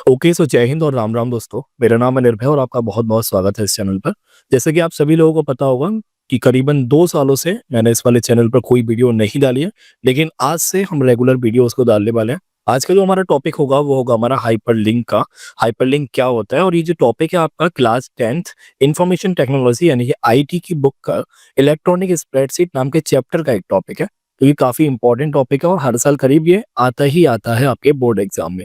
Okay, सो जय हिंद और राम राम दोस्तों। मेरा नाम है निर्भय और आपका बहुत बहुत स्वागत है इस चैनल पर। जैसे कि आप सभी लोगों को पता होगा कि करीबन 2 सालों से मैंने इस वाले चैनल पर कोई वीडियो नहीं डाली है, लेकिन आज से हम रेगुलर वीडियोस को डालने वाले हैं। आज का जो हमारा टॉपिक होगा वो होगा हमारा हाइपरलिंक का। हाइपरलिंक क्या होता है और ये जो टॉपिक है आपका क्लास 10th इंफॉर्मेशन टेक्नोलॉजी यानी कि आईटी की बुक का इलेक्ट्रॉनिक स्प्रेडशीट नाम के चैप्टर का एक टॉपिक है। तो ये काफी इंपॉर्टेंट टॉपिक है और हर साल करीब ये आता ही आता है आपके बोर्ड एग्जाम में।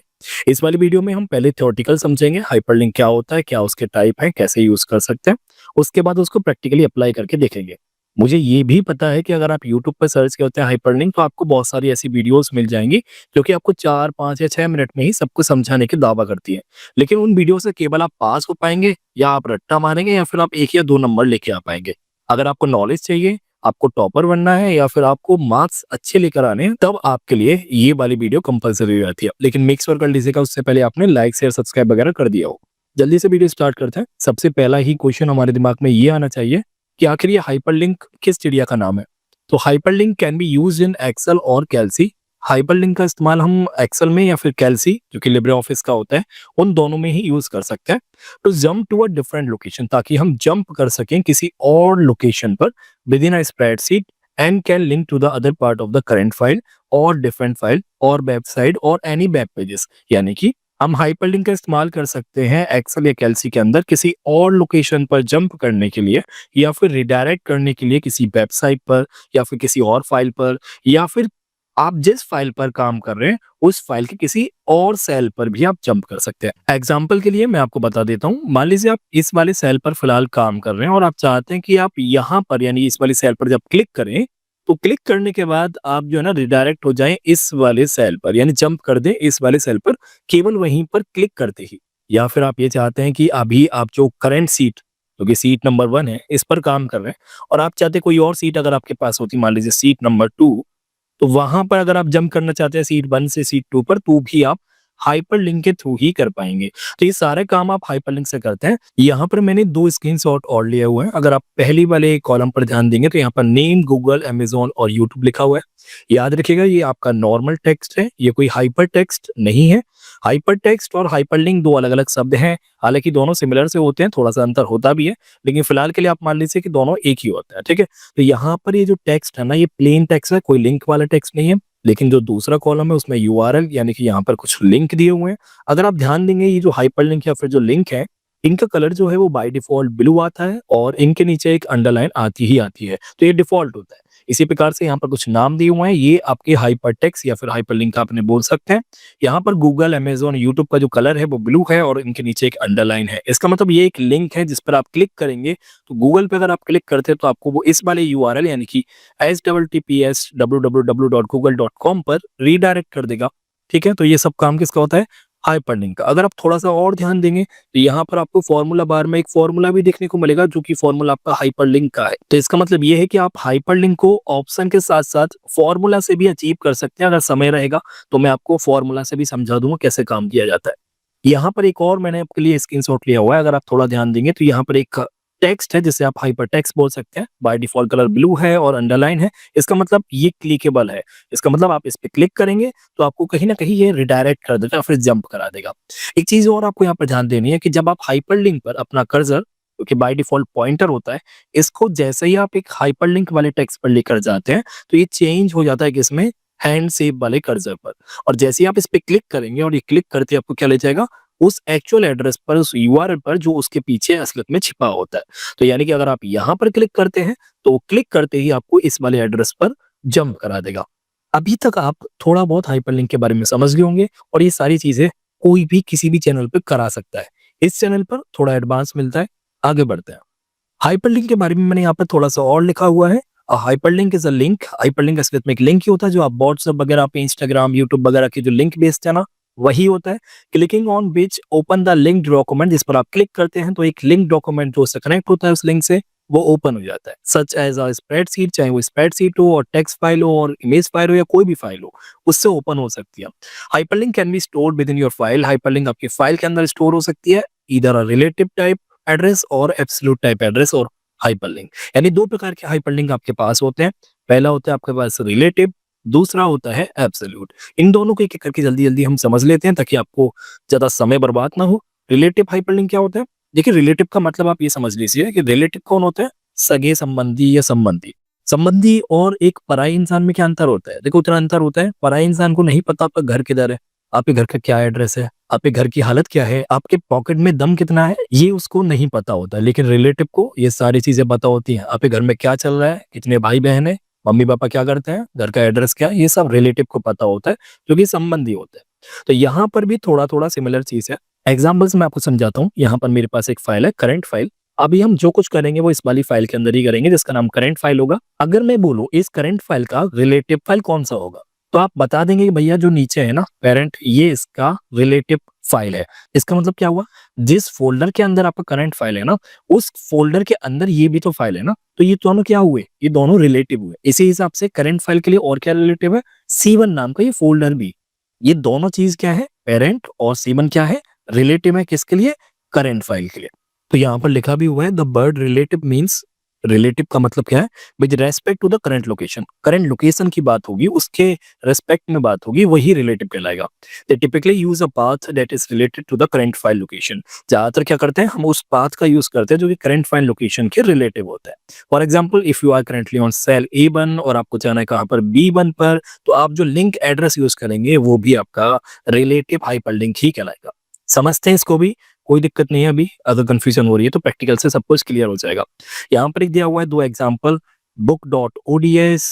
इस वाली वीडियो में हम पहले थ्योरेटिकल समझेंगे हाइपरलिंक क्या होता है, क्या उसके टाइप है, कैसे यूज कर सकते हैं। उसके बाद उसको प्रैक्टिकली अप्लाई करके देखेंगे। मुझे ये भी पता है कि अगर आप यूट्यूब पर सर्च करते हैं हाइपरलिंक तो आपको बहुत सारी ऐसी वीडियोस मिल जाएंगी जो कि आपको 4, 5 या 6 मिनट में ही सब कुछ समझाने के दावा करती है। लेकिन उन वीडियो से केवल आप पास हो पाएंगे या आप रट्टा मारेंगे या फिर आप 1 या 2 नंबर लेके आ पाएंगे। अगर आपको नॉलेज चाहिए, आपको टॉपर बनना है या फिर आपको मार्क्स अच्छे लेकर आने हैं, तब आपके लिए ये वाली वीडियो कंपलसरी रहती है। लेकिन मेक श्योर कर लीजिएगा उससे पहले आपने लाइक शेयर सब्सक्राइब वगैरह कर दिया हो। जल्दी से वीडियो स्टार्ट करते हैं। सबसे पहला ही क्वेश्चन हमारे दिमाग में ये आना चाहिए कि आखिर ये हाइपरलिंक किस चिड़िया का नाम है। तो hyperlink can be used in Excel और कैल्सी। हाइपरलिंक का इस्तेमाल हम एक्सेल में या फिर कैल्सी जो कि लिब्रे ऑफिस का होता है, उन दोनों में ही यूज कर सकते हैं। To jump to a different location, ताकि हम जंप कर सकें किसी और लोकेशन पर within a spreadsheet and can link to the other part of the current file or different file or website or any web pages। यानी कि हम हाइपरलिंक का इस्तेमाल कर सकते हैं एक्सेल या कैल्सी के अंदर किसी और लोकेशन पर जंप करने के लिए, या फिर रिडायरेक्ट करने के लिए किसी वेबसाइट पर या फिर किसी और फाइल पर, या फिर आप जिस फाइल पर काम कर रहे हैं उस फाइल के किसी और सेल पर भी आप जंप कर सकते हैं। एग्जाम्पल के लिए मैं आपको बता देता हूँ। मान लीजिए आप इस वाले सेल पर फिलहाल काम कर रहे हैं और आप चाहते हैं कि आप यहाँ पर यानी इस वाली सेल पर जब क्लिक करें तो क्लिक करने के बाद आप जो है ना रिडायरेक्ट हो जाएं इस वाले सेल पर, यानी जंप कर दें इस वाले सेल पर केवल वहीं पर क्लिक करते ही। या फिर आप ये चाहते हैं कि अभी आप जो करंट सीट जो कि सीट नंबर 1 है इस पर काम कर रहे हैं और आप चाहते हैं कोई और सीट अगर आपके पास होती, मान लीजिए सीट नंबर 2, तो वहां पर अगर आप जंप करना चाहते हैं सीट 1 से सीट 2 पर, तो भी आप हाइपरलिंक के थ्रू ही कर पाएंगे। तो ये सारे काम आप हाइपरलिंक से करते हैं। यहाँ पर मैंने 2 स्क्रीनशॉट और लिए हुए हैं। अगर आप पहली वाले कॉलम पर ध्यान देंगे तो यहाँ पर नेम, गूगल, अमेज़न और यूट्यूब लिखा हुआ है। याद रखिएगा ये आपका नॉर्मल टेक्स्ट है, ये कोई हाइपर टेक्स्ट नहीं है। हाइपर टेक्स्ट और हाइपरलिंक 2 अलग-अलग शब्द हैं। हालाँकि दोनों सिमिलर से होते हैं, थोड़ा-सा अंतर होता भी है, लेकिन फिलहाल के लिए आप मान लीजिए कि दोनों एक ही होता है, ठीक है? तो यहाँ पर ये जो टेक्स्ट है ना, ये प्लेन टेक्स्ट है, कोई लिंक वाला टेक्स्ट नहीं है। लेकिन जो दूसरा कॉलम है उसमें यूआरएल यानी कि यहाँ पर कुछ लिंक दिए हुए हैं। अगर आप ध्यान देंगे ये जो हाइपरलिंक या फिर जो लिंक है, इनका कलर जो है वो बाय डिफ़ॉल्ट ब्लू आता है और इनके नीचे एक अंडरलाइन आती ही आती है। तो ये डिफ़ॉल्ट होता है। इसी प्रकार से यहाँ पर कुछ नाम दिए हुए हैं, ये आपके हाइपरटेक्स्ट या फिर हाइपरलिंक आपने बोल सकते हैं। यहाँ पर गूगल, अमेज़न, यूट्यूब का जो कलर है वो ब्लू है और इनके नीचे एक अंडरलाइन है। इसका मतलब ये एक लिंक है जिस पर आप क्लिक करेंगे, तो गूगल पे अगर आप क्लिक करते हैं तो आपको वो इस वाले यूआरएल यानी कि https www.google.com पर रीडायरेक्ट कर देगा। ठीक है? तो ये सब काम किसका होता है? हाइपरलिंक का। अगर आप थोड़ा-सा और ध्यान देंगे तो यहाँ पर आपको फ़ॉर्मूला बार में एक फ़ॉर्मूला भी देखने को मिलेगा जो कि फ़ॉर्मूला आपका हाइपरलिंक का है। तो इसका मतलब ये है कि आप हाइपरलिंक को ऑप्शन के साथ-साथ फ़ॉर्मूला से भी अचीव कर सकते हैं। अगर समय रहेगा तो मैं आपको फ़ॉर्मूला से भी समझा दूँगा कैसे काम किया जाता है। यहाँ पर एक और मैंने आपके लिए स्क्रीनशॉट लिया हुआ है। अगर आप थोड़ा ध्यान देंगे तो यहाँ पर एक टेक्स्ट है जिसे आप हाइपर टेक्स्ट बोल सकते हैं। बाय डिफ़ॉल्ट कलर ब्लू है और अंडरलाइन है। इसका मतलब ये क्लिकेबल है। इसका मतलब आप इस पे क्लिक करेंगे तो आपको कहीं न कहीं ये रिडायरेक्ट कर देगा, फिर जंप करा देगा। एक चीज़ और आपको यहाँ पर ध्यान देनी है कि जब आप हाइपरलिंक पर अपना कर्सर, जो कि बाय डिफ़ॉल्ट पॉइंटर होता है, इसको जैसे ही आप एक हाइपरलिंक वाले टेक्स्ट पर लेकर जाते हैं, तो ये चेंज हो जाता है किसमें? हैंड शेप वाले कर्सर पर। और जैसे ही आप इस पे क्लिक करेंगे और ये क्लिक करते ही आपको क्या ले जाएगा? उस एक्चुअल एड्रेस पर, उस यूआरएल पर जो उसके पीछे असलियत में छिपा होता है। तो यानी कि अगर आप यहाँ पर क्लिक करते हैं, तो क्लिक करते ही आपको इस वाले एड्रेस पर जंप करा देगा। अभी तक आप थोड़ा बहुत हाइपरलिंक के बारे में समझ गए होंगे और ये सारी चीज़ें कोई भी किसी भी चैनल पे करा सकता है। इस चैनल पर थोड़ा एडवांस मिलता है। आगे बढ़ते हैं। हाइपरलिंक के बारे में मैंने यहाँ पर थोड़ा-सा और लिखा हुआ है। Hyperlink is a link. Hyperlink असलियत में एक लिंक ही होता है जो आप व्हाट्सएप वगैरह पे, इंस्टाग्राम, यूट्यूब वगैरह के जो लिंक भेजते हैं ना, वही होता है। Clicking on which open the linked document, जिस पर आप क्लिक करते हैं तो एक लिंक डॉक्यूमेंट जो उससे कनेक्ट होता है उस लिंक से, वो ओपन हो जाता है। सच एज़ अ स्प्रेडशीट, चाहे वो स्प्रेडशीट हो और टेक्स्ट फाइल हो और इमेज फाइल हो या कोई भी फाइल हो, उससे ओपन हो सकती है। Hyperlink can be stored with in your file. Hyperlink आपकी फाइल के अंदर स्टोर हो सकती है। ईदर अ रिलेटिव टाइप एड्रेस और एब्सोल्यूट टाइप एड्रेस और हाइपरलिंक, यानी 2 प्रकार के हाइपरलिंक आपके पास होते हैं। पहला होता है आपके पास रिलेटिव, दूसरा होता है एब्सोल्यूट। इन दोनों को एक-एक करके जल्दी-जल्दी हम समझ लेते हैं ताकि आपको ज़्यादा समय बर्बाद ना हो। रिलेटिव हाइपरलिंक क्या होता है? देखिए रिलेटिव का मतलब आप ये समझ लीजिए कि रिलेटिव कौन होते हैं? सगे-संबंधी या संबंधी। संबंधी और एक पराई इंसान में क्या अंतर होता है? देखो उतना अंतर होता है, पराई इंसान को नहीं पता आपका घर किधर है, आपके घर का क्या एड्रेस है, आपके घर की हालत क्या है, आपके पॉकेट में दम कितना है, ये उसको नहीं पता होता। लेकिन रिलेटिव को ये सारी चीज़ें पता होती हैं। आपके घर में क्या चल रहा है, कितने भाई-बहन हैं, मम्मी-पापा क्या करते हैं, घर का एड्रेस क्या है, ये सब रिलेटिव को पता होता है, जो कि संबंधी होता है। तो यहाँ पर भी थोड़ा-थोड़ा सिमिलर चीज़ है। एग्ज़ाम्पल्स मैं आपको समझाता हूँ। यहाँ पर मेरे पास एक फाइल है, करंट फाइल। अभी हम जो कुछ करेंगे वो इस वाली फाइल के अंदर ही करेंगे जिसका नाम करंट फाइल होगा। अगर मैं बोलूँ इस करंट फाइल का रिलेटिव फाइल कौन-सा होगा? तो आप बता देंगे कि भैया जो नीचे है ना पेरेंट, ये इसका रिलेटिव फाइल है। इसका मतलब क्या हुआ? जिस फ़ोल्डर के अंदर आपका करंट फाइल है ना, उस फ़ोल्डर के अंदर ये भी तो फाइल है ना, तो ये दोनों क्या हुए? ये दोनों रिलेटिव हुए। इसी हिसाब से करंट फाइल के लिए और क्या रिलेटिव है? C1 नाम का ये फ़ोल्डर भी। ये दोनों चीज़ क्या है? पेरेंट और C1 क्या है? रिलेटिव है किसके लिए? करंट फाइल के लिए। तो यहाँ पर लिखा भी हुआ है the word relative means, relative का मतलब क्या है? With respect to the current location. Current location की बात होगी, उसके रिस्पेक्ट में बात होगी, वही रिलेटिव कहलाएगा। They typically use a path that is related to the current file location. ज़्यादातर क्या करते हैं, हम उस पाथ का यूज़ करते हैं जो कि करंट फाइल लोकेशन के रिलेटिव होता है। For example if you are currently on cell A1 और आपको जाना है कहाँ पर? B1 पर, तो आप जो लिंक एड्रेस यूज़ करेंगे वो भी आपका रिलेटिव हाइपरलिंक ही कहलाएगा। समझते हैं इसको भी? कोई दिक्कत नहीं है अभी? अगर कन्फ्यूज़न हो रही है तो प्रैक्टिकल से सब कुछ क्लियर हो जाएगा। यहाँ पर एक दिया हुआ है 2 एग्जांपल, book.ods।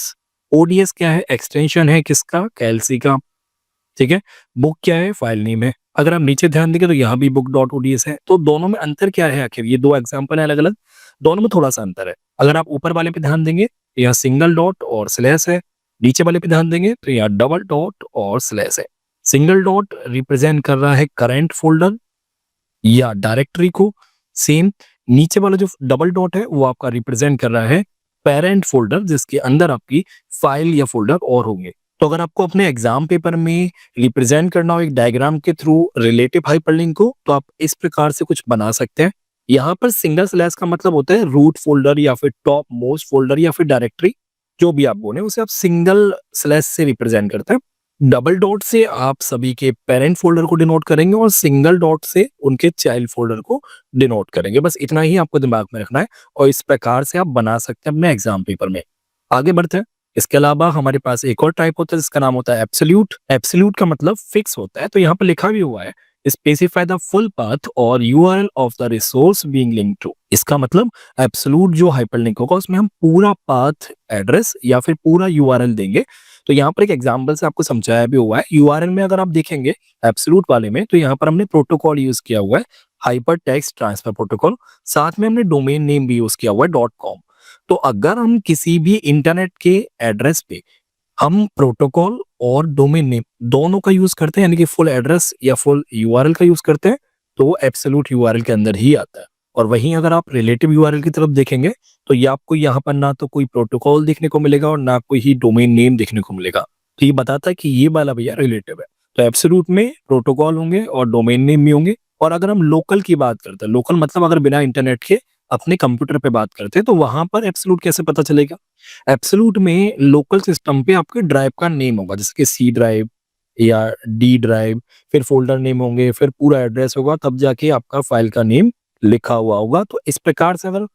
ओडीएस क्या है? एक्सटेंशन है किसका? कैल्सी का, ठीक है? बुक क्या है? फाइल नेम है। अगर आप नीचे ध्यान देंगे तो यहाँ भी book.ods है। तो दोनों में अंतर क्या है आखिर? ये 2 एग्जांपल है अलग-अलग, दोनों में थोड़ा-सा अंतर है। अगर आप ऊपर वाले पे ध्यान देंगे, यहाँ सिंगल डॉट और स्लैश है। नीचे वाले पे ध्यान देंगे तो यहाँ डबल डॉट और स्लैश है। सिंगल डॉट रिप्रेजेंट कर रहा है करंट फ़ोल्डर या डायरेक्टरी को। सेम नीचे वाला जो डबल डॉट है वो आपका रिप्रेजेंट कर रहा है पेरेंट फोल्डर जिसके अंदर आपकी फाइल या फोल्डर और होंगे। तो अगर आपको अपने एग्जाम पेपर में रिप्रेजेंट करना हो एक डायग्राम के थ्रू रिलेटिव हाइपरलिंक को, तो आप इस प्रकार से कुछ बना सकते हैं। यहाँ पर सिंगल स्लैश का मतलब होता है रूट फोल्डर या फिर टॉप मोस्ट फोल्डर या फिर डायरेक्टरी, जो भी आप बोले उसे आप सिंगल स्लैश से रिप्रेजेंट करते हैं। डबल डॉट से आप सभी के पेरेंट फ़ोल्डर को डिनोट करेंगे और सिंगल डॉट से उनके चाइल्ड फ़ोल्डर को डिनोट करेंगे। बस इतना ही आपको दिमाग में रखना है और इस प्रकार से आप बना सकते हैं अपने एग्ज़ाम पेपर में। आगे बढ़ते हैं। इसके अलावा हमारे पास एक और टाइप होता है जिसका नाम होता है एब्सोल्यूट। एब्सोल्यूट का मतलब फिक्स होता है। तो यहाँ पर लिखा भी हुआ है स्पेसिफाई द फुल पाथ और URL of the resource being linked to. इसका मतलब एब्सोल्यूट जो हाइपरलिंक होगा उसमें हम पूरा पाथ एड्रेस या फिर पूरा यूआरएल देंगे। तो यहाँ पर एक एग्जांपल से आपको समझाया भी हुआ है। यूआरएल में अगर आप देखेंगे एब्सोल्यूट वाले में, तो यहाँ पर हमने प्रोटोकॉल यूज किया हुआ है, हाइपर टेक्स्ट ट्रांसफर प्रोटोकॉल। साथ में हमने डोमेन नेम भी यूज किया हुआ है .com। तो अगर हम किसी भी इंटरनेट के एड्रेस पे हम प्रोटोकॉल और डोमेन नेम दोनों का यूज करते हैं, यानी कि फुल एड्रेस या फुल यूआरएल का यूज करते हैं, तो वो एब्सोल्यूट यूआरएल के अंदर ही आता है। और वहीं अगर आप रिलेटिव यूआरएल की तरफ देखेंगे तो ये आपको यहाँ पर ना तो कोई प्रोटोकॉल देखने को मिलेगा और ना कोई ही डोमेन नेम देखने को मिलेगा। तो ये बताता है कि ये वाला भैया रिलेटिव है। तो एब्सोल्यूट में प्रोटोकॉल होंगे और डोमेन नेम भी होंगे। और अगर हम लोकल की बात करते हैं, लोकल मतलब अगर बिना इंटरनेट के अपने कंप्यूटर पे बात करते हैं, तो वहां पर एब्सोल्यूट कैसे पता चलेगा? एब्सोल्यूट में लोकल सिस्टम पे आपके ड्राइव का नेम होगा, जैसे कि सी ड्राइव या डी ड्राइव, फिर फोल्डर नेम होंगे, फिर पूरा एड्रेस होगा, तब जाके आपका फाइल का नेम लिखा हुआ होगा। तो इस प्रकार से अगर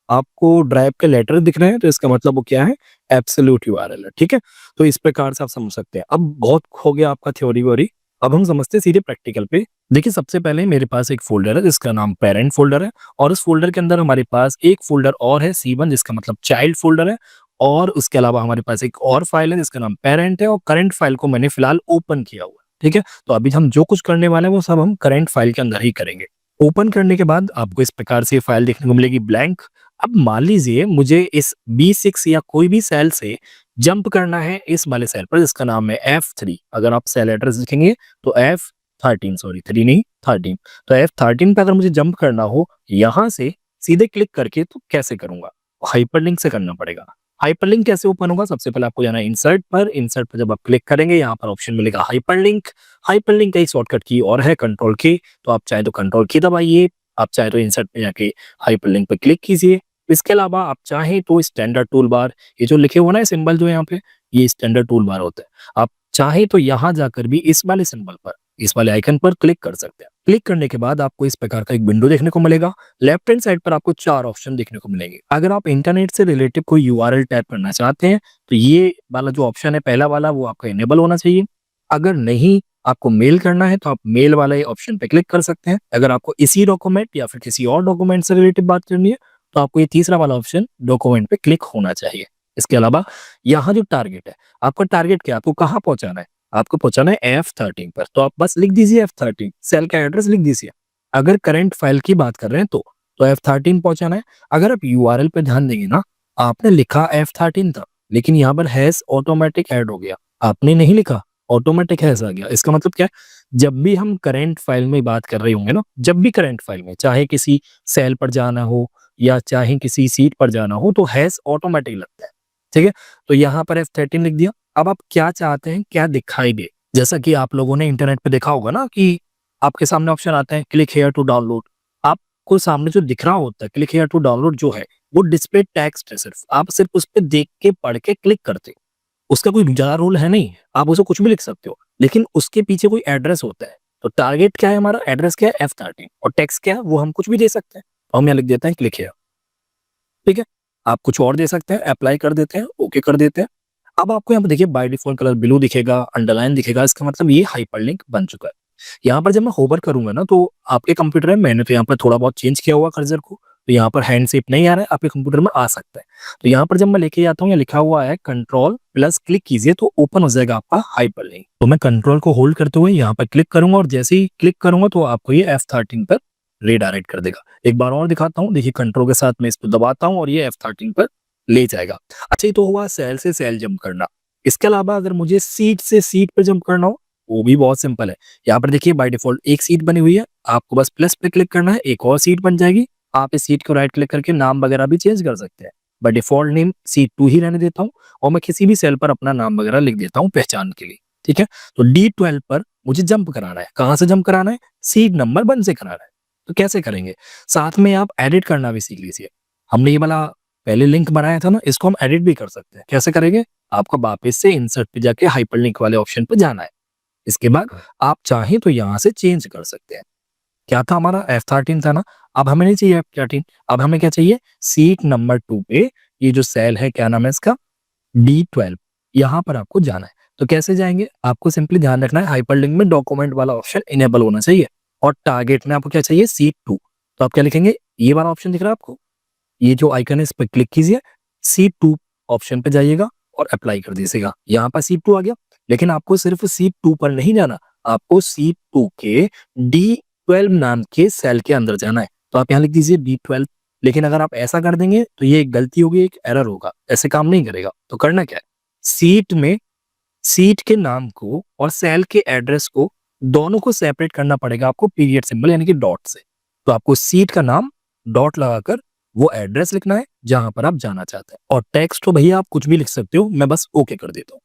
आपको ड्राइव के लेटर दिख रहे हैं तो इसका मतलब वो क्या है? एब्सोल्यूट यूआरएल है, ठीक है? तो इस प्रकार से आप समझ सकते हैं। अब बहुत हो गया आपका थ्योरी व्योरी, अब हम समझते हैं सीधे प्रैक्टिकल पे। देखिए सबसे पहले मेरे पास एक फोल्डर है जिसका नाम पेरेंट फोल्डर है और उस फोल्डर के अंदर हमारे पास एक फोल्डर और है C1 जिसका मतलब चाइल्ड फोल्डर है। और उसके अलावा हमारे पास एक और फाइल है जिसका नाम पेरेंट है और करंट फाइल को मैंने फिलहाल ओपन किया हुआ है, ठीक है? तो अभी हम जो कुछ करने वाले हैं वो सब हम करंट फाइल के अंदर ही करेंगे। ओपन करने के बाद आपको इस प्रकार से फाइल देखने को मिलेगी ब्लैंक। अब मान लीजिए मुझे इस B6 या कोई भी सेल से जंप करना है इस वाले सेल पर जिसका नाम है F3। अगर आप सेल एड्रेस लिखेंगे तो F13, सॉरी 3 नहीं 13, तो F13 पे अगर मुझे जंप करना हो यहाँ से सीधे क्लिक करके, तो कैसे करूंगा? हाइपरलिंक से करना पड़ेगा। हाइपरलिंक कैसे ओपन होगा? सबसे पहले आपको जाना है इंसर्ट पर। इंसर्ट पर जब आप क्लिक करेंगे यहाँ पर ऑप्शन मिलेगा हाइपरलिंक। हाइपरलिंक का एक शॉर्टकट की और है कंट्रोल की, तो आप चाहे तो कंट्रोल की दबाइए, आप चाहे तो इंसर्ट पे जाके हाइपरलिंक पे क्लिक कीजिए। इसके अलावा आप चाहें तो स्टैंडर्ड टूल बार, ये जो लिखे हुए ना सिंबल जो है यहाँ पे, ये स्टैंडर्ड टूल बार होता है। आप चाहे तो यहाँ जाकर भी इस वाले सिंबल पर, इस वाले आइकन पर क्लिक कर सकते हैं। क्लिक करने के बाद आपको इस प्रकार का एक विंडो देखने को मिलेगा। लेफ्ट हैंड साइड पर आपको 4 ऑप्शन देखने को मिलेंगे। अगर आप इंटरनेट से रिलेटेड कोई यूआरएल टाइप करना चाहते हैं, तो ये वाला जो ऑप्शन है पहला वाला, वो आपका इनेबल होना चाहिए। अगर नहीं आपको मेल करना है, तो आप मेल वाले ऑप्शन पे क्लिक कर सकते हैं। अगर आपको इसी डॉक्यूमेंट या फिर किसी और डॉक्यूमेंट से रिलेटेड बात करनी है, तो आपको ये तीसरा वाला ऑप्शन डॉक्यूमेंट पे क्लिक होना चाहिए। इसके अलावा यहाँ जो टारगेट है, आपका टारगेट क्या है, आपको कहाँ पहुँचाना है? आपको पहुँचाना है F13 पर, तो आप बस लिख दीजिए F13, सेल का एड्रेस लिख दीजिए। अगर करंट फाइल की बात कर रहे हैं तो F13 पहुँचाना है। अगर आप यूआरएल पे ध्यान देंगे ना, आपने लिखा F13 था, लेकिन यहाँ पर हैश ऑटोमेटिक ऐड हो गया। आपने नहीं लिखा, ऑटोमेटिक हैश आ गया। इसका मतलब क्या है? जब भी हम करंट फाइल में बात कर रहे होंगे ना, जब भी करंट फाइल में चाहे किसी सेल पर जाना हो या चाहे किसी सीट पर जाना हो, तो हैश ऑटोमेटिक लगता है। ठीक है? तो यहाँ पर F13 लिख दिया। अब आप क्या चाहते हैं, क्या दिखाई दे? जैसा कि आप लोगों ने इंटरनेट पे देखा होगा ना कि आपके सामने ऑप्शन आता है क्लिक हियर टू डाउनलोड। आपको सामने जो दिख रहा होता है क्लिक हियर टू डाउनलोड जो है, वो डिस्प्ले टेक्स्ट है सिर्फ। आप सिर्फ उस पे देख के, पढ़ के क्लिक करते हो। उसका कोई ज़्यादा रोल है नहीं, आप उसे कुछ भी लिख सकते हो, लेकिन उसके पीछे कोई एड्रेस होता है। तो टारगेट क्या है हमारा, एड्रेस क्या है F13, और टेक्स्ट क्या है वो हम कुछ भी दे सकते हैं। हम यहाँ लिख देते हैं क्लिक हियर। ठीक है? आप कुछ और दे सकते हैं, अप्लाई कर देते हैं, ओके कर देते हैं। अब आपको यहाँ पे देखिए बाय डिफ़ॉल्ट कलर ब्लू दिखेगा, अंडरलाइन दिखेगा, इसका मतलब ये हाइपरलिंक बन चुका है। यहाँ पर जब मैं होवर करूँगा ना, तो आपके कंप्यूटर में मैंने तो यहाँ पर थोड़ा बहुत चेंज किया हुआ कर्सर को, तो यहाँ पर हैंड शेप नहीं आ रहा है, आपके कंप्यूटर में आ सकता है। तो यहाँ पर जब मैं लेके जाता हूँ, यहाँ लिखा हुआ है कंट्रोल प्लस क्लिक कीजिए तो ओपन हो जाएगा आपका हाइपरलिंक। तो मैं कंट्रोल को होल्ड करते हुए यहाँ पर क्लिक करूँगा, और जैसे ही क्लिक करूँगा तो आपको ये F13 पर रीडायरेक्ट कर देगा। एक बार और दिखाता हूँ, देखिए कंट्रोल के साथ मैं इसको दबाता हूँ और ये F13 पर ले जाएगा। अच्छा, ये तो हुआ सेल से सेल जंप करना। इसके अलावा अगर मुझे सीट से सीट पे जंप करना हो, वो भी बहुत सिंपल है। यहाँ पर देखिए बाय डिफ़ॉल्ट एक सीट बनी हुई है, आपको बस प्लस पे क्लिक करना है, एक और सीट बन जाएगी। आप इस सीट को राइट क्लिक करके नाम वगैरह भी चेंज कर सकते हैं। बाय डिफ़ॉल्ट नेम सीट 2 ही रहने देता हूँ, और मैं किसी भी सेल पर अपना नाम वगैरह लिख देता हूँ पहचान के लिए। ठीक है? तो D12 पर मुझे जंप कराना है। कहाँ से जंप कराना है? सीट नंबर 1 से कराना है। तो कैसे करेंगे? साथ में आप एडिट करना भी सीख लीजिए। हमने ये वाला पहले लिंक बनाया था ना, इसको हम एडिट भी कर सकते हैं। कैसे करेंगे? आपको वापस से इंसर्ट पे जाके हाइपरलिंक वाले ऑप्शन पे जाना है। इसके बाद आप चाहें तो यहाँ से चेंज कर सकते हैं। क्या था हमारा? F13 था ना, अब हमें नहीं चाहिए F13, अब हमें क्या चाहिए? सीट नंबर 2 पे ये जो सेल है, क्या नाम है इसका? D12, यहाँ पर आपको जाना है। तो कैसे जाएँगे? आपको सिंपली ध्यान रखना है हाइपरलिंक में डॉक्यूमेंट वाला ऑप्शन इनेबल होना चाहिए, और टारगेट में आपको क्या चाहिए? सीट 2। तो आप क्या लिखेंगे? ये वाला ऑप्शन दिख रहा है आपको? ये जो आइकन है इस पे क्लिक कीजिए, सीट 2 ऑप्शन पे जाइएगा और अप्लाई कर दीजिएगा। यहाँ पर सीट 2 आ गया, लेकिन आपको सिर्फ सीट 2 पर नहीं जाना, आपको सीट 2 के D12 नाम के सेल के अंदर जाना है। तो आप यहाँ लिख दीजिए D12, लेकिन अगर आप ऐसा कर देंगे तो ये एक गलती होगी, एक एरर होगा, ऐसे काम नहीं करेगा। तो करना क्या है? सीट में सीट के नाम को और सेल के एड्रेस को, दोनों को सेपरेट करना पड़ेगा आपको पीरियड सिंबल यानी कि डॉट से। तो आपको सीट का नाम डॉट लगाकर वो एड्रेस लिखना है जहां पर आप जाना चाहते हैं, और टेक्स्ट तो भैया आप कुछ भी लिख सकते हो, मैं बस ओके कर देता हूँ।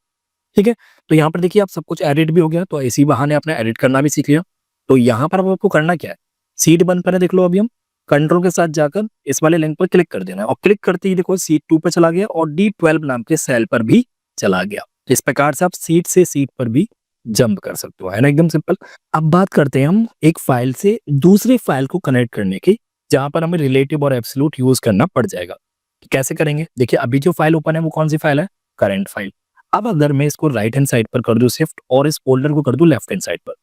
ठीक है? तो यहाँ पर देखिए आप सब कुछ एडिट भी हो गया, तो इसी बहाने आपने एडिट करना भी सीख लिया। तो यहाँ पर अब आपको करना क्या है? सीट 1 पर है, देख लो अभी हम कंट्रोल के साथ जाकर इस वाले लिंक पर क्लिक कर देना है, और क्लिक करते ही देखो सीट 2 पे चला गया और D12 नाम के सेल पर भी चला गया। तो इस प्रकार से आप सीट से सीट पर भी जंप कर सकते हो, है ना? एकदम सिंपल। अब बात करते हैं हम एक फाइल से दूसरी फाइल को कनेक्ट करने की, जहाँ पर हमें रिलेटिव और एब्सोल्यूट यूज़ करना पड़ जाएगा। तो कैसे करेंगे? देखिए अभी जो फाइल ओपन है वो कौन-सी फाइल है? Current file. अब अगर मैं इसको राइट हैंड साइड पर कर दूँ शिफ्ट, और इस फ़ोल्डर को कर दूँ लेफ्ट हैंड साइड पर,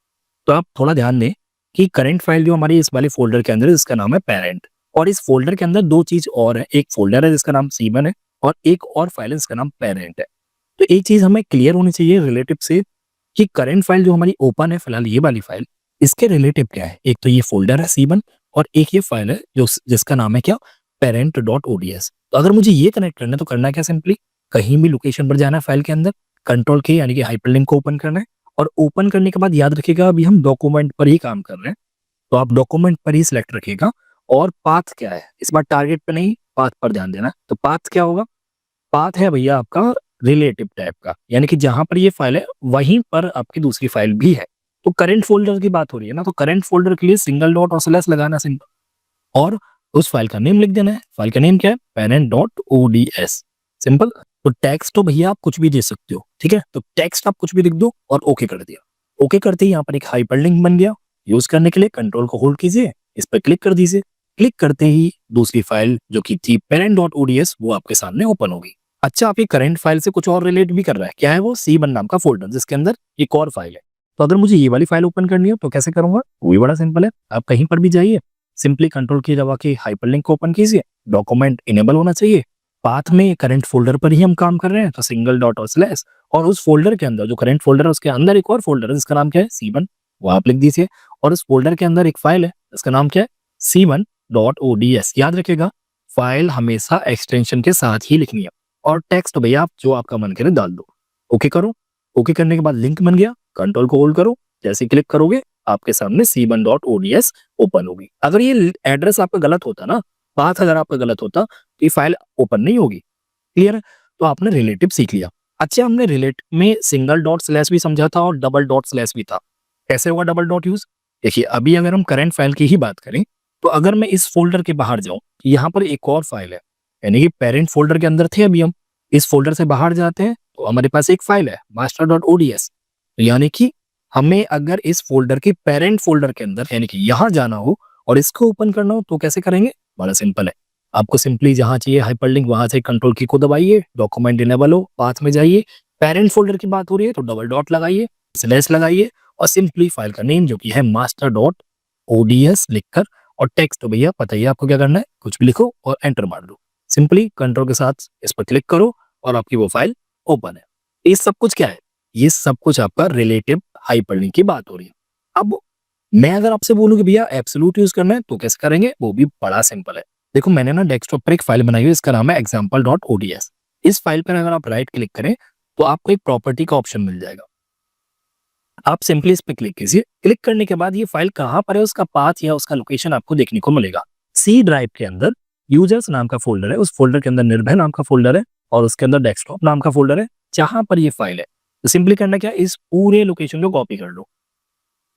तो आप थोड़ा ध्यान दें कि करंट फाइल जो हमारी इस वाले फ़ोल्डर के अंदर है, इसका नाम है पेरेंट, और इस फ़ोल्डर के अंदर 2 चीज़ और है। एक फ़ोल्डर है जिसका नाम C1 है, और एक और फाइल है जिसका नाम पेरेंट है। तो एक चीज़ हमें क्लियर होनी चाहिए रिलेटिव से, कि करंट फाइल जो हमारी ओपन है फिलहाल ये वाली फाइल, इसके रिलेटिव क्या है? एक तो ये फ़ोल्डर है C1, और एक ये फाइल है जो जिसका नाम है क्या? parent.ods। तो अगर मुझे ये कनेक्ट करना है तो करना क्या? सिंपली कहीं भी लोकेशन पर जाना है फाइल के अंदर, कंट्रोल की यानी कि हाइपरलिंक को ओपन करना है, और ओपन करने के बाद याद रखिएगा अभी हम डॉक्यूमेंट पर ही काम कर रहे हैं, तो आप डॉक्यूमेंट पर ही सिलेक्ट रखिएगा। और पाथ क्या है? इस बार टारगेट पे नहीं, पाथ पर ध्यान देना। तो पाथ क्या होगा? पाथ है भैया आपका रिलेटिव टाइप का, यानी कि जहाँ पर ये फाइल है वहीं पर आपकी दूसरी फाइल भी है। तो करंट फ़ोल्डर की बात हो रही है ना, तो करंट फ़ोल्डर के लिए सिंगल डॉट और स्लैश लगाना सिंपल, और उस फाइल का नेम लिख देना है। फाइल का नेम क्या है? parent.ods। सिंपल। तो टेक्स्ट तो भैया आप कुछ भी दे सकते हो, ठीक है? तो टेक्स्ट आप कुछ भी लिख दो और ओके कर दिया। ओके करते ही यहाँ पर एक हाइपरलिंक बन गया। यूज़ करने के लिए कंट्रोल को होल्ड कीजिए, इस पर क्लिक कर दीजिए। क्लिक करते ही दूसरी फाइल जो कि थी parent.ods वो आपके सामने ओपन होगी। अच्छा, आप ये करंट फाइल से कुछ और रिलेट भी कर रहा है। क्या है वो? C1 नाम का फ़ोल्डर जिसके अंदर एक और फाइल है। तो अगर मुझे ये वाली फाइल ओपन करनी हो तो कैसे करूँगा? वो भी बड़ा सिंपल है। आप कहीं पर भी जाइए, सिंपली कंट्रोल की दबा के हाइपरलिंक को ओपन कीजिए। डॉक्यूमेंट इनेबल होना चाहिए। पाथ में करंट फ़ोल्डर पर ही हम काम कर रहे हैं तो सिंगल डॉट और स्लैश और उस फ़ोल्डर के अंदर जो करंट फ़ोल्डर है उसके अंदर एक और फ़ोल्डर है जिसका नाम क्या है? C1 वो आप लिख दीजिए और उस फ़ोल्डर के अंदर एक फाइल है जिसका नाम क्या है? C1.ods याद रखिएगा, फाइल हमेशा एक्सटेंशन के साथ ही लिखनी है और टेक्स्ट भैया आप जो आपका मन करे डाल दो। ओके करो। ओके करने के बाद लिंक बन गया। कंट्रोल को होल्ड करो। जैसे क्लिक करोगे आपके सामने C1.ods ओपन होगी। अगर ये एड्रेस आपका गलत होता ना, पाथ अगर आपका गलत होता तो ये फाइल ओपन नहीं होगी। क्लियर है? तो आपने रिलेटिव सीख लिया। अच्छा, हमने रिलेट में सिंगल डॉट स्लैश भी समझा था और डबल डॉट स्लैश भी था। कैसे होगा डबल डॉट यूज़? देखिए, अभी अगर हम करंट फाइल की ही बात करें तो अगर मैं इस फ़ोल्डर के बाहर जाऊँ, यहाँ पर एक और फाइल है, यानी कि पेरेंट फ़ोल्डर के अंदर थे अभी हम। इस फ़ोल्डर से बाहर जाते हैं तो हमारे पास एक फाइल है master.ods, यानी कि हमें अगर इस फ़ोल्डर के पेरेंट फ़ोल्डर के अंदर यानी कि यहाँ जाना हो और इसको ओपन करना हो तो कैसे करेंगे? बड़ा सिंपल है। आपको सिंपली जहाँ चाहिए हाइपरलिंक वहाँ से कंट्रोल की को दबाइए, डॉक्यूमेंट इनेबल हो, पाथ में जाइए, पेरेंट फ़ोल्डर की बात हो रही है तो डबल डॉट लगाइए, स्लैश लगाइए और सिंपली फाइल का नेम जो कि है master.ods लिखकर और टेक्स्ट तो भैया पता ही है आपको क्या करना है, कुछ भी लिखो और एंटर मार दो। सिंपली कंट्रोल के साथ इस पर क्लिक करो और आपकी वो फाइल ओपन है। ये सब कुछ क्या है? ये सब कुछ आपका रिलेटिव हाइपरलिंक की बात हो रही है। अब मैं अगर आपसे बोलूँ कि भैया एब्सोल्यूट यूज़ करना है तो कैसे करेंगे? वो भी बड़ा सिंपल है। देखो, मैंने ना डेस्कटॉप पर एक फाइल बनाई हुई है, इसका नाम है example.ods। इस फाइल पर अगर आप राइट क्लिक करें तो आपको एक प्रॉपर्टी का ऑप्शन मिल जाएगा। आप सिंपली इस पे क्लिक कीजिए। क्लिक करने के बाद ये फाइल कहाँ पर है उसका पाथ या उसका लोकेशन आपको देखने को मिलेगा। सी ड्राइव के अंदर यूजर्स नाम का फ़ोल्डर है, उस फ़ोल्डर के अंदर निर्भय नाम का फ़ोल्डर है और उसके अंदर डेस्कटॉप नाम का फ़ोल्डर है, जहाँ पर ये फाइल है। तो सिंपली करना क्या है, इस पूरे लोकेशन को कॉपी कर लो,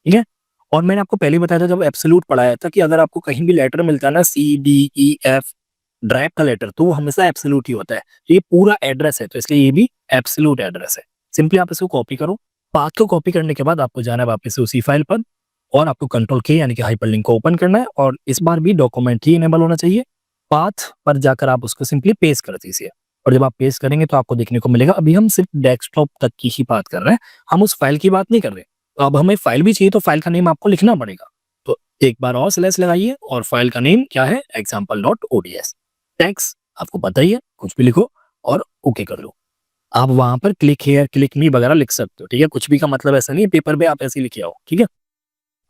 ठीक है? और मैंने आपको पहले ही बताया था जब एब्सोल्यूट पढ़ाया था कि अगर आपको कहीं भी लेटर मिलता है ना सी, डी, ई, एफ ड्राइव का लेटर तो वो हमेशा एब्सोल्यूट ही होता है। तो ये पूरा एड्रेस है तो इसलिए ये भी एब्सोल्यूट एड्रेस है। सिंपली आप इसको कॉपी करो। पाथ को कॉपी करने के बाद आपको जाना है वापस से उसी फाइल पर और आपको कंट्रोल की यानी कि हाइपरलिंक को ओपन करना है और इस बार भी डॉक्यूमेंट ही इनेबल होना चाहिए। पाथ पर जाकर आप उसको सिंपली पेस्ट कर दीजिए और जब आप पेस्ट करेंगे तो आपको देखने को मिलेगा अभी हम सिर्फ डेस्कटॉप तक की ही बात कर रहे हैं, हम उस फाइल की बात नहीं कर रहे। तो अब हमें फाइल भी चाहिए तो फाइल का नेम आपको लिखना पड़ेगा। तो एक बार और स्लैश लगाइए और फाइल का नेम क्या है? example.ods। टैक्स आपको पता ही है, कुछ भी लिखो और ओके कर लो। आप वहाँ पर क्लिक हियर, क्लिक मी वगैरह लिख सकते हो, ठीक है? कुछ भी का मतलब ऐसा नहीं है पेपर पे आप ऐसे ही लिखे आओ, ठीक है?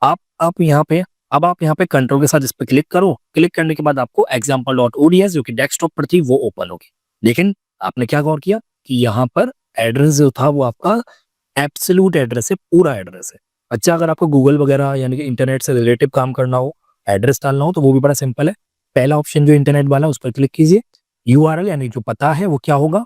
आप यहाँ पे अब आप यहाँ पे कंट्रोल के साथ इस पे क्लिक करो। क्लिक करने के बाद आपको example.ods जो कि डेस्कटॉप पर थी वो ओपन होगी। लेकिन आपने क्या गौर किया कि यहाँ पर एड्रेस जो था वो आपका एब्सोल्यूट एड्रेस है, पूरा एड्रेस है। अच्छा, अगर आपको गूगल वगैरह यानी कि इंटरनेट से रिलेटिव काम करना हो, एड्रेस डालना हो तो वो भी बड़ा सिंपल है। पहला ऑप्शन जो इंटरनेट वाला है उस पर क्लिक कीजिए। यूआरएल यानी जो पता है वो क्या होगा?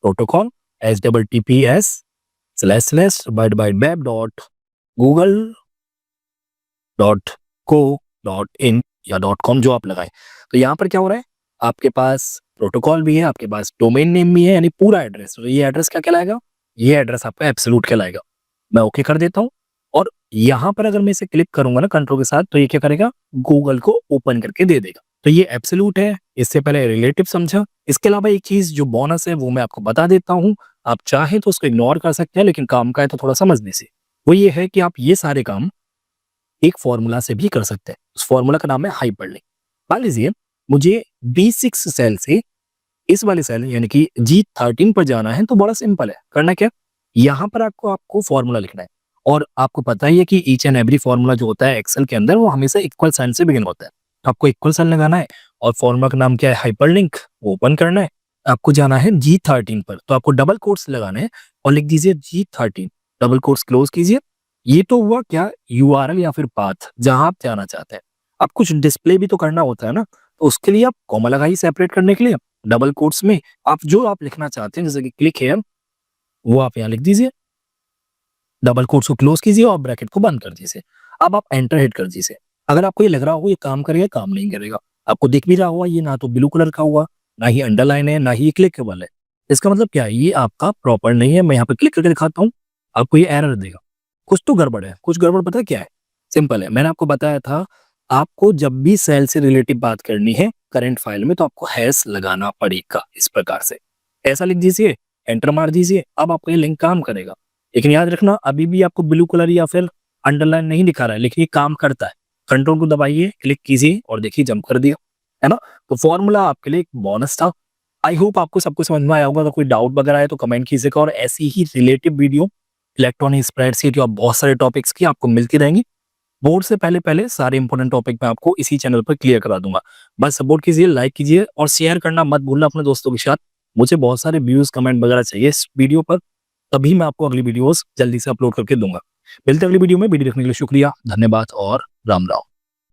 प्रोटोकॉल https://www.google.co.in या .com जो आप लगाएं। तो यहाँ पर क्या हो रहा है? आपके पास प्रोटोकॉल भी है, आपके पास डोमेन नेम भी है यानी पूरा एड्रेस। तो ये एड्रेस क्या कहलाएगा? ये एड्रेस आपका एब्सोल्यूट कहलाएगा। मैं ओके कर देता हूँ और यहाँ पर अगर मैं इसे क्लिक करूंगा ना कंट्रोल के साथ तो ये क्या करेगा? गूगल को ओपन करके दे देगा। तो ये एब्सोल्यूट है, इससे पहले रिलेटिव समझा। इसके अलावा एक चीज जो बोनस है वो मैं आपको बता देता हूँ। आप चाहें तो उसको इग्नोर कर सकते हैं लेकिन काम का है तो थोड़ा समझने से। वो ये है कि आप ये सारे काम एक फॉर्मूला से भी कर सकते हैं। उस फॉर्मूला का नाम है हाइपरलिंक। मान लीजिए मुझे B6 सेल से इस वाले सेल यानी कि G13 पर जाना है तो बड़ा सिंपल है। करना क्या? यहाँ पर आपको फॉर्मूला लिखना है और आपको पता ही है कि ईच एंड एवरी फॉर्मूला जो होता है एक्सेल के अंदर वो हमेशा इक्वल साइन से बिगिन होता है। तो आपको इक्वल साइन लगाना है और फॉर्मूला का नाम क्या है? हाइपरलिंक। वो ओपन करना है। आपको जाना है G13 पर तो आपको डबल कोट्स लगाने हैं और लिख दीजिए G13, डबल कोट्स क्लोज कीजिए। ये तो हुआ क्या? यूआरएल या फिर पाथ जहां आप जाना चाहते हैं। अब कुछ डिस्प्ले भी तो करना होता है ना, तो उसके लिए आप कॉमा लगाइए सेपरेट करने के लिए। डबल कोट्स में आप जो आप लिखना चाहते हैं जैसे कि क्लिक हियर वो आप यहाँ लिख दीजिए। डबल कोट्स को क्लोज कीजिए और ब्रैकेट को बंद कर दीजिए। अब आप एंटर हिट कर दीजिए। अगर आपको ये लग रहा हो ये काम करेगा, काम नहीं करेगा, आपको दिख भी रहा होगा ये ना तो ब्लू कलर का हुआ, ना ही अंडरलाइन है, ना ही क्लिकेबल है, इसका मतलब क्या है? ये आपका प्रॉपर नहीं है। मैं यहाँ पे क्लिक करके दिखाता हूँ, आपको ये एरर देगा। कुछ तो गड़बड़ है। कुछ गड़बड़ पता है क्या है? सिंपल है, मैंने आपको बताया था, आपको जब भी सेल से रिलेटिव बात करनी है करंट फाइल में, तो आपको हैश लगाना पड़ेगा इस प्रकार से। ऐसा लिख दीजिए, एंटर मार दीजिए, अब आपका ये लिंक काम करेगा। लेकिन याद रखना, अभी भी आपको ब्लू कलर या फिर अंडरलाइन नहीं दिखा रहा है, लेकिन ये काम करता है। कंट्रोल को दबाइए, क्लिक कीजिए और देखिए जंप कर दिया, है ना? तो फॉर्मूला आपके लिए एक बोनस था। आई होप आपको सब कुछ समझ में आया होगा। अगर कोई डाउट वगैरह है तो कमेंट कीजिएगा, और ऐसी ही रिलेटिव वीडियो इलेक्ट्रॉनिक स्प्रेडशीट या बहुत सारे टॉपिक्स की आपको मिलती रहेंगी। बोर्ड से पहले सारे इंपॉर्टेंट टॉपिक मैं आपको इसी चैनल पर क्लियर करा दूंगा। बस सपोर्ट कीजिए, लाइक कीजिए और शेयर करना मत भूलना अपने दोस्तों के साथ। मुझे बहुत सारे व्यूज कमेंट वगैरह चाहिए इस वीडियो पर, तभी मैं आपको अगली वीडियोस जल्दी से अपलोड करके दूंगा। मिलते हैं अगली वीडियो में। वीडियो देखने के लिए शुक्रिया, धन्यवाद और राम राम।